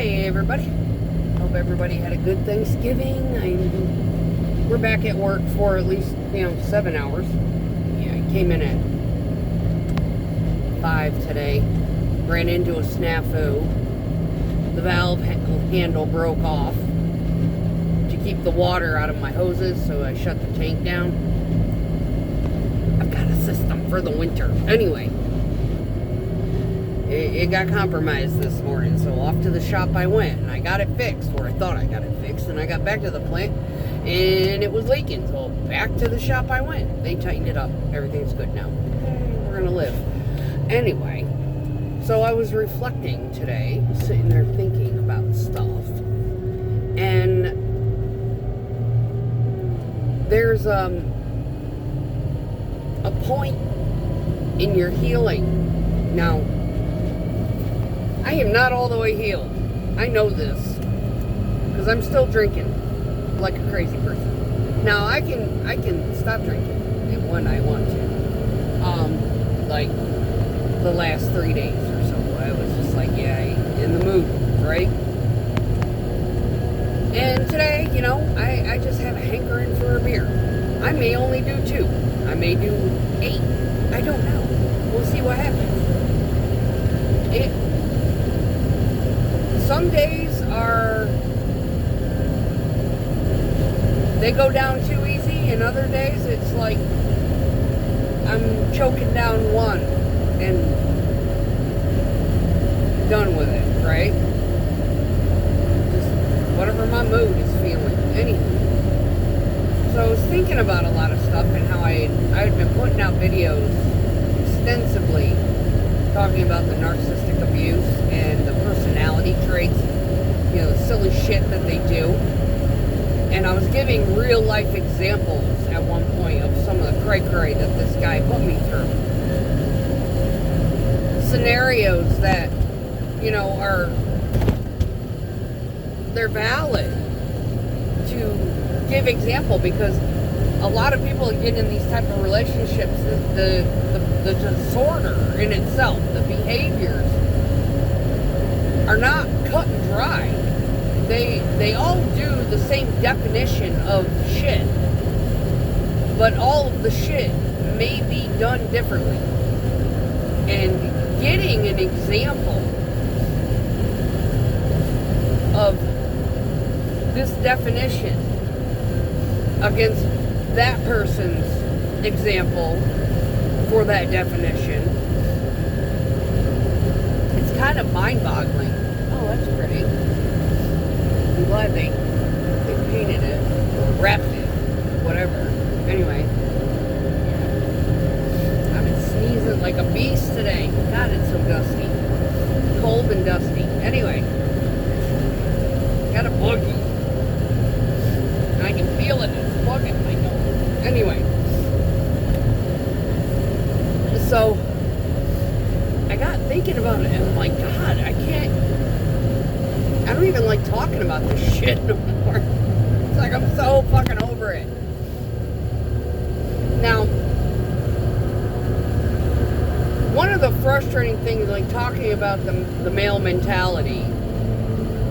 Hey everybody, hope everybody had a good Thanksgiving. We're back at work for at least 7 hours. Yeah, I came in at 5 today, ran into a snafu. The valve handle broke off to keep the water out of my hoses, so I shut the tank down. I've got a system for the winter. Anyway, it got compromised this morning, so off to the shop I went, and I got it fixed, or I thought I got it fixed, and I got back to the plant, and it was leaking, so back to the shop I went. They tightened it up. Everything's good now. We're gonna live. Anyway, so I was reflecting today, sitting there thinking about stuff, and there's a point in your healing. Now, I am not all the way healed. I know this because I'm still drinking like a crazy person. Now I can stop drinking when I want to. Like the last 3 days or so, I was just like, yeah, in the mood, right? And today, I just have a hankering for a beer. I may only do 2. I may do 8. I don't know. We'll see what happens. Some days they go down too easy, and other days it's like I'm choking down one and done with it, right? Just whatever my mood is feeling. Anyway, so I was thinking about a lot of stuff and how I had been putting out videos extensively talking about the narcissistic abuse and the personality traits, the silly shit that they do. And I was giving real life examples at one point of some of the cray-cray that this guy put me through. Scenarios that, they're valid to give example, because a lot of people get in these type of relationships, the disorder in itself, the behaviors are not cut and dry. They all do the same definition of shit, but all of the shit may be done differently. And getting an example of this definition against that person's example for that definition, it's kind of mind-boggling. Oh, that's pretty. I'm glad they painted it, or wrapped it, whatever. Anyway, I've been sneezing like a beast today. God, it's so dusty. Cold and dusty. Anyway, got a boogie. I can feel it. It's bugging my nose. Anyway, so I got thinking about it, and I'm like, God, I don't even like talking about this shit no more. It's like I'm so fucking over it. Now, one of the frustrating things, like talking about the male mentality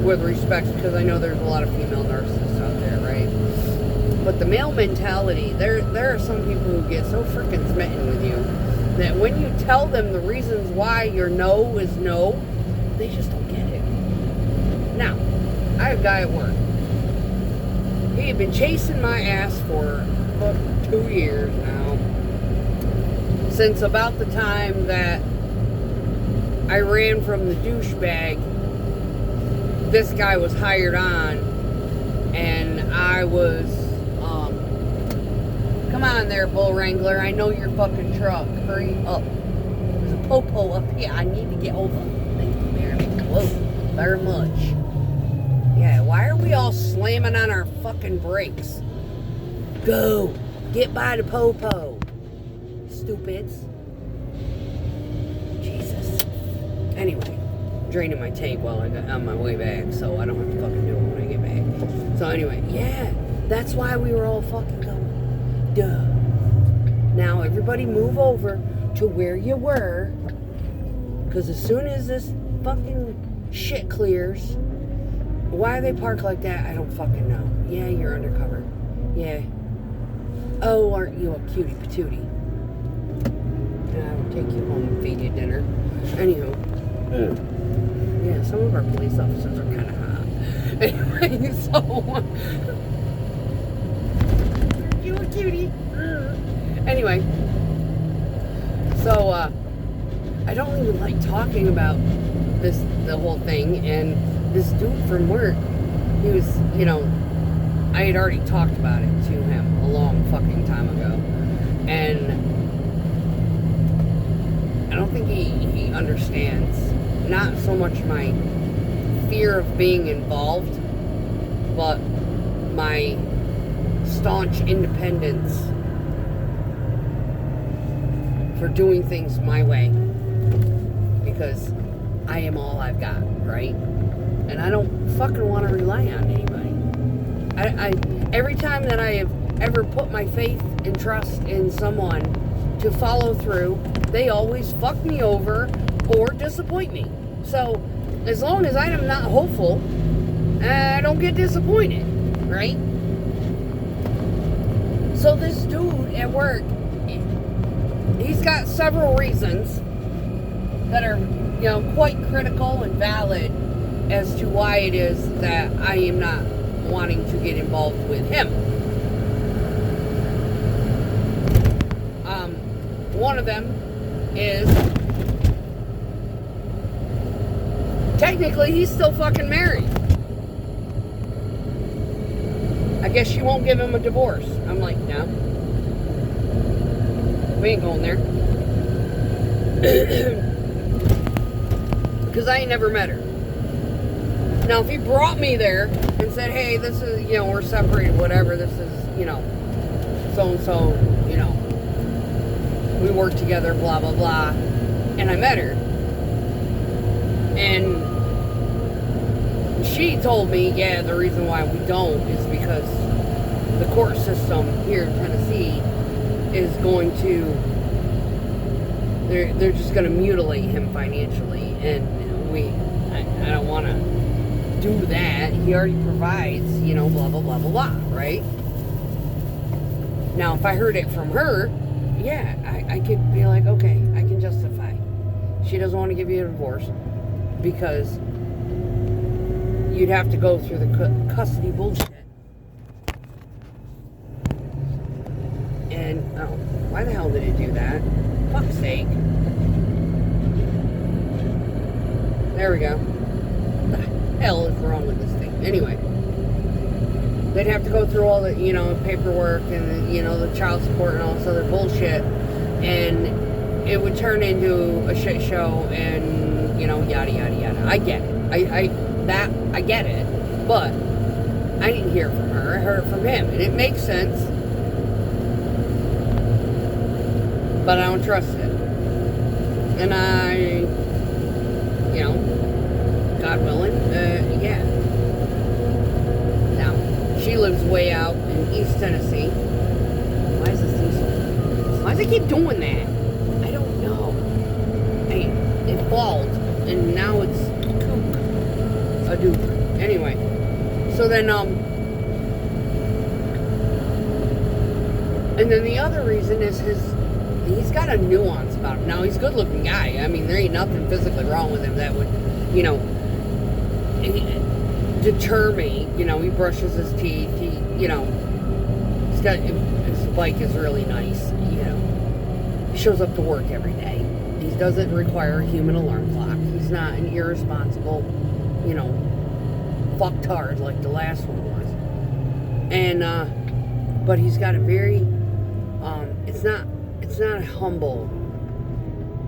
with respect, because I know there's a lot of female narcissists out there, right? But the male mentality, there are some people who get so freaking smitten with you that when you tell them the reasons why your no is no, they just don't get it. Now, I have a guy at work. He had been chasing my ass for 2 years now. Since about the time that I ran from the douchebag, this guy was hired on, and I was, come on there, Bull Wrangler, I know your fucking truck. Hurry up. There's a popo up here. I need to get over. Thank you very much. Yeah, why are we all slamming on our fucking brakes? Go. Get by the popo. Stupids. Jesus. Anyway, draining my tank while I got on my way back, so I don't have to fucking do it when I get back. So anyway, yeah, that's why we were all fucking going. Duh. Now everybody move over to where you were, because as soon as this fucking shit clears, Why they park like that, I don't fucking know. Yeah, you're undercover. Yeah. Oh, aren't you a cutie patootie? I'll take you home and feed you dinner. Anywho. Yeah, some of our police officers are kind of hot. Anyway, so... you a cutie. Anyway. So, I don't even like talking about the whole thing, and this dude from work, he was, you know, I had already talked about it to him a long fucking time ago, and I don't think he understands, not so much my fear of being involved, but my staunch independence for doing things my way, because I am all I've got, right? And I don't fucking want to rely on anybody. I every time that I have ever put my faith and trust in someone to follow through, they always fuck me over or disappoint me. So as long as I am not hopeful, I don't get disappointed, right? So this dude at work, he's got several reasons that are, you know, quite critical and valid as to why it is that I am not wanting to get involved with him. One of them is, technically he's still fucking married. I guess she won't give him a divorce. I'm like, no. We ain't going there. Because I ain't never met her. Now, if he brought me there and said, hey, this is, you know, we're separated, whatever, this is, you know, so-and-so, you know, we work together, blah, blah, blah, and I met her, and she told me, yeah, the reason why we don't is because the court system here in Tennessee is going to, they're just going to mutilate him financially, and I don't want to do that. He already provides, you know, blah, blah, blah, blah, blah, right? Now, if I heard it from her, yeah, I could be like, okay, I can justify. She doesn't want to give you a divorce because you'd have to go through the custody bullshit. And, oh, why the hell did it do that? Fuck's sake. There we go. What the hell is wrong with this thing? Anyway, they'd have to go through all the, you know, paperwork and, you know, the child support and all this other bullshit, and it would turn into a shit show and, you know, yada, yada, yada. I get it. I get it, but I didn't hear it from her. I heard it from him, and it makes sense, but I don't trust it. And I, you know, God willing, yeah. Now, she lives way out in East Tennessee. Why is this thing so... Why does it keep doing that? I don't know. Hey, it balled, and now it's kook. A duke. Anyway, so then, and then the other reason is he's got a nuance about him. Now, he's a good-looking guy. I mean, there ain't nothing physically wrong with him that would, you know, deter me. You know, he brushes his teeth. He, you know, his bike is really nice. You know, he shows up to work every day. He doesn't require a human alarm clock. He's not an irresponsible, you know, fucktard like the last one was. And, but he's got a very, it's not a humble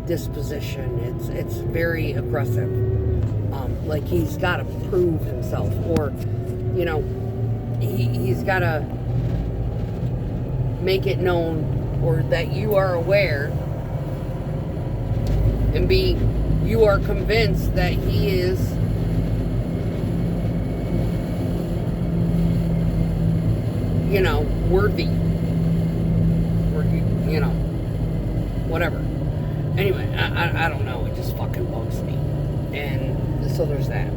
disposition. It's very aggressive. Like he's got to prove himself, or, you know, he's got to make it known, or that you are aware, and you are convinced that he is, you know, worthy, or, you know, whatever. Anyway, I don't know. It just fucking bugs me. And so there's that.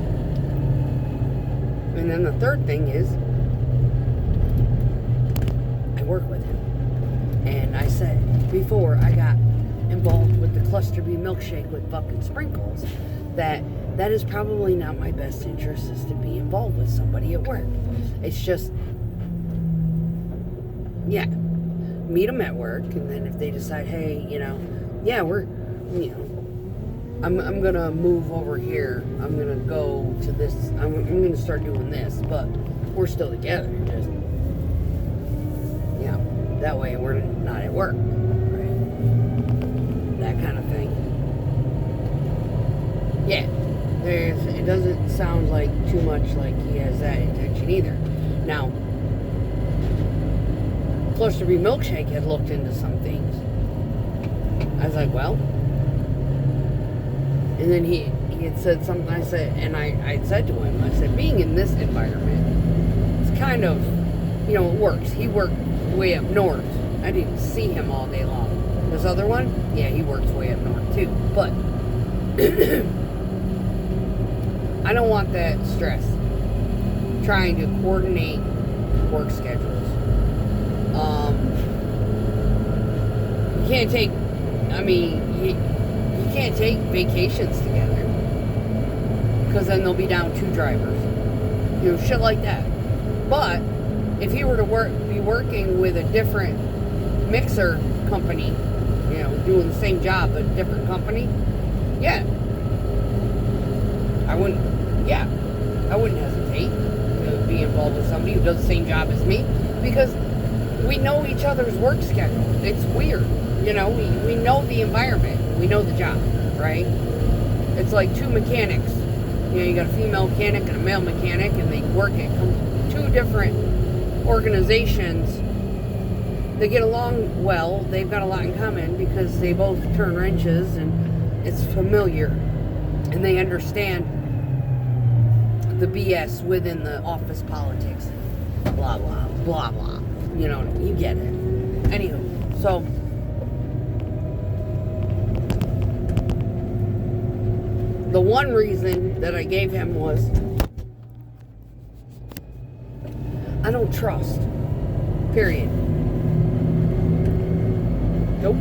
And then the third thing is, I work with him. And I said before I got involved with the Cluster B milkshake with fucking sprinkles, that is probably not my best interest, is to be involved with somebody at work. It's just, yeah, meet them at work, and then if they decide, hey, yeah, I'm gonna move over here, I'm gonna go to this, I'm gonna start doing this, but we're still together, just, that way we're not at work, right? That kind of thing. Yeah, it doesn't sound like too much like he has that intention either. Now, Cluster B Milkshake had looked into some things. I was like, well, and then he had said something. I said to him, I said, being in this environment, it's kind of, it works. He worked way up north. I didn't see him all day long. This other one, yeah, he works way up north too. But I don't want that stress trying to coordinate work schedules. You can't take, you can't take vacations together, because then they'll be down 2 drivers. Shit like that. But if he were to be working with a different mixer company, doing the same job but a different company, yeah, I wouldn't hesitate to be involved with somebody who does the same job as me, because we know each other's work schedule. It's weird, we know the environment, we know the job, right? It's like 2 mechanics. You got a female mechanic and a male mechanic, and they work at 2 different organizations. They get along well. They've got a lot in common because they both turn wrenches, and it's familiar, and they understand the BS within the office politics, blah blah blah blah. You get it. Anywho, so the one reason that I gave him was, I don't trust. Period. Nope.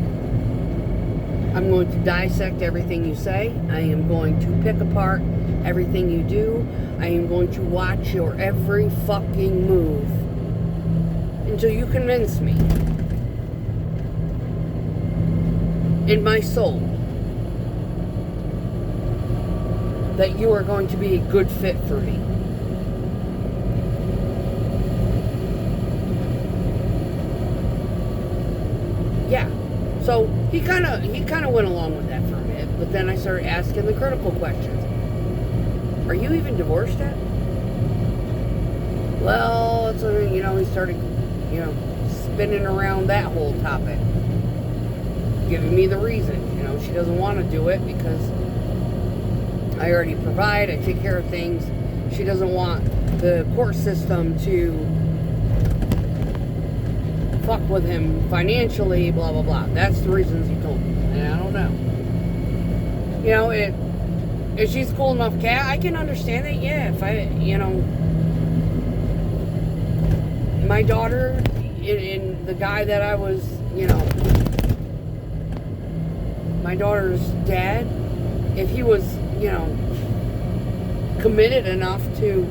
I'm going to dissect everything you say. I am going to pick apart everything you do. I am going to watch your every fucking move until you convince me in my soul that you are going to be a good fit for me. Yeah. So he kind of went along with that for a minute, but then I started asking the critical questions. Are you even divorced yet? Well, it's he started, spinning around that whole topic, giving me the reason. She doesn't want to do it because I already provide, I take care of things. She doesn't want the court system to fuck with him financially, blah, blah, blah. That's the reasons he told me. And I don't know. If she's cool enough cat, I can understand it. Yeah, if my daughter and the guy that I was, my daughter's dad, if he was, committed enough to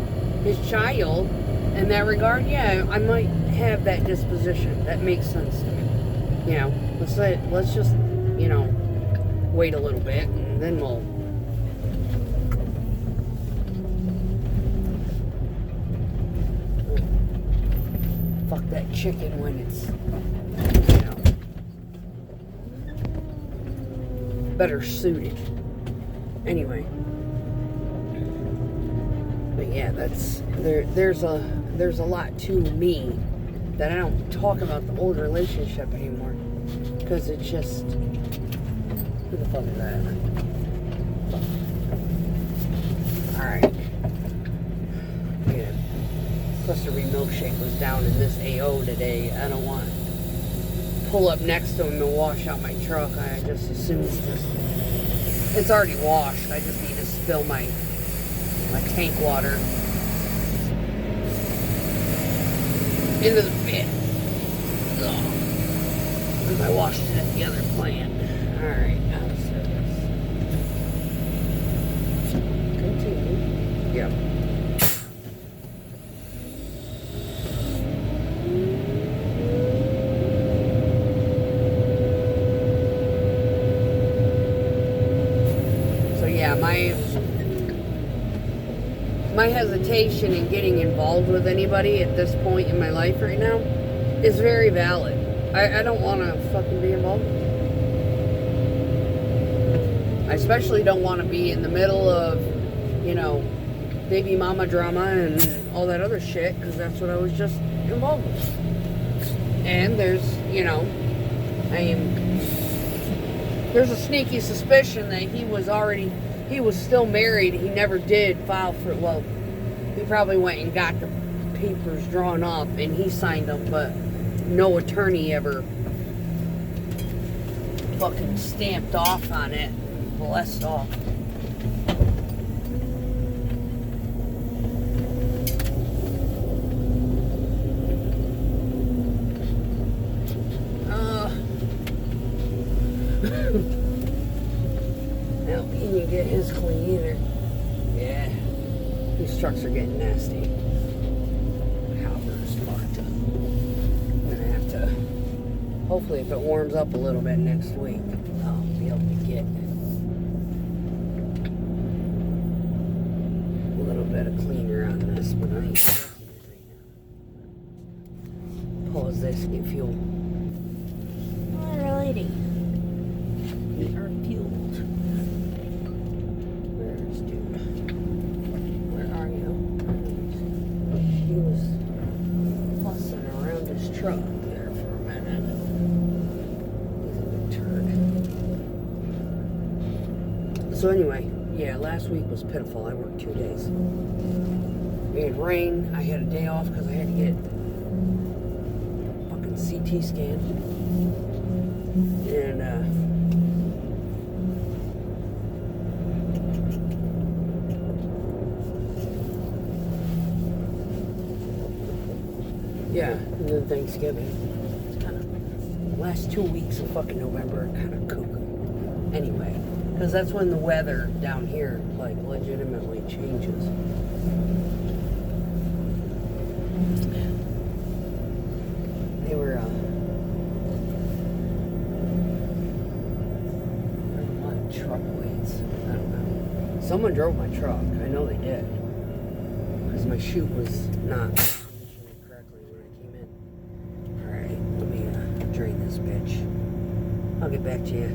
his child in that regard, yeah, I might have that disposition. That makes sense to me. Let's just, wait a little bit, and then we'll fuck that chicken when it's, better suited. Anyway. But yeah, there's a lot to me that I don't talk about the old relationship anymore, because it's just, who the fuck is that? Alright. Yeah. Cluster B Milkshake was down in this AO today. I don't want to pull up next to him and wash out my truck. I just assume it's already washed. I just need to spill my tank water. into the pit. Because I washed it at the other plant. Alright, out of service. Continue. Yep. So yeah, my hesitation in getting involved with anybody at this point in my life right now is very valid. I don't want to fucking be involved. I especially don't want to be in the middle of, you know, baby mama drama and all that other shit, because that's what I was just involved with. And there's, you know, there's a sneaky suspicion that he was still married. He never did file for, well, he probably went and got the papers drawn up and he signed them, but no attorney ever fucking stamped off on it, blessed off. Now, he didn't get his clean either. Yeah, these trucks are getting nasty. Hopper's fucked. I'm gonna have to, hopefully if it warms up a little bit next week, I'll be able to get a little bit of cleaner on this, but I ain't touching it right now. Pause this and get fuel. Alrighty. We are fueled. Where's dude? Where are you? He was fussing around his truck there for a minute. He's a big turd. So anyway, yeah, last week was pitiful. I worked 2 days. We had rain. I had a day off because I had to get fucking CT scan. And yeah, and then Thanksgiving. It's kind of, the last 2 weeks of fucking November are kind of cuckoo. Anyway, because that's when the weather down here, like, legitimately changes. They were, truck weights. I don't know. Someone drove my truck. I know they did. Because my chute was not positioned correctly when I came in. Alright, let me drain this bitch. I'll get back to you.